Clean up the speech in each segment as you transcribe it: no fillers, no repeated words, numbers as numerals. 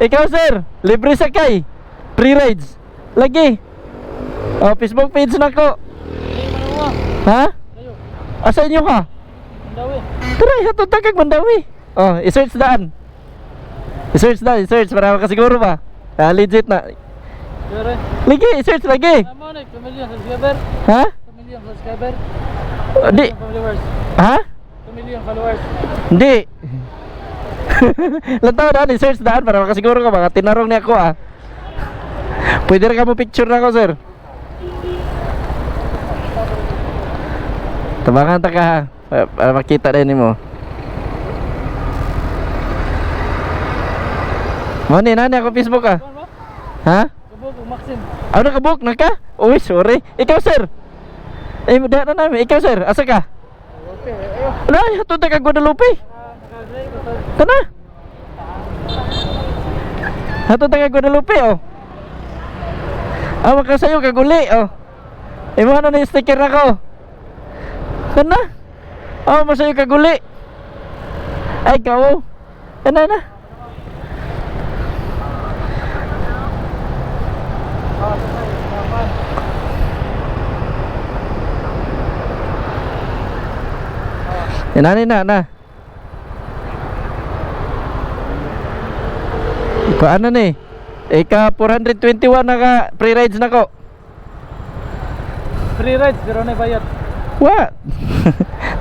Ikaw sir, libre sakay. Free rides. Lagi. Oh, Facebook page na ko. Ha? Asa inyo ka? Mandawi. Tara, hatod ta kag Mandawi. Oh, i-search daan. I-search para makasiguro ba? Ah, legit na. Sure. Lagi, i-search lagi. Tama na, 2 million subscriber. Ha? 2 million subscriber. Di. 2 million followers. Ha? 2 million followers. Hindi. Lantaw daan, i-search daan para makasiguro ka. Baka tinarong niya ako ah. Pwede rin ka mo picture na ako sir. Tabangan ta ka ha. Para makita din mo. Mani, nani ako Facebook ah. Kuan ba? Ha? Kabog og Maxim. Ano ka book na ka? Uy, sorry. Ikaw sir. Daan na namin. Ikaw sir, asa ka? Okay, ayo. Wala, hatod ta kag Guadalupe. Naka-drive ko to. Tana. Hatod ta kag Guadalupe oh. Ah, makasayo kag uli oh. Imo na yung sticker na ko. Kana? Oh, masayo kag uli. Ay, ikaw. Kana na. Yan na. Ikaw ano ni? Ika 421 na ka free rides na ko. Free rides pero na bayad. What?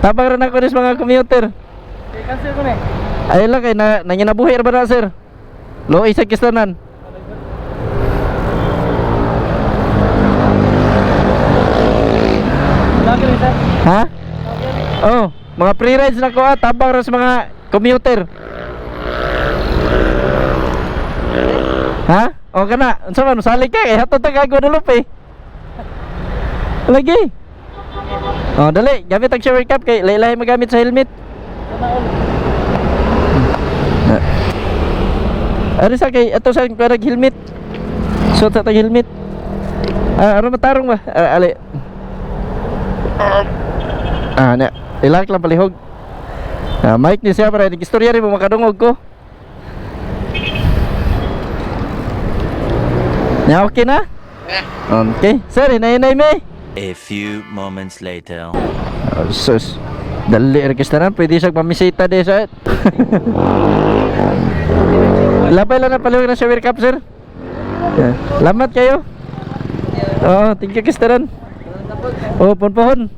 Tabang rin ako nis mga commuter. Okay, cancel ko ni. Ay lang kay nanginabuhi ra ba na sir? Lo isa kistanan. Lagi rin sir. Ha? Oh, mga free rides na ko tabang rin sa mga commuter. Ha? O kana, unsa man salig ka kay hatod ta kag Guadalupe. Lagi. Oh, dali, gamit ang shower cap kay laylay magamit sa helmet. Ano sa kay ato sa parang helmet. Suot sa tag helmet. Ano matarong ba? Ali. Na, ilak lang palihog. Mic ni siya para istorya rin mo makadungog ko. Ya, okay na? Okay. Sir, hinay-hinay me. A few moments later. Sus. Dali registraran, pwede siya pamisita de sa. Labay lang na palihog na shower cap, sir. Lamat kayo. Oh, thank you, Kistaran. Oh, pohon-pohon.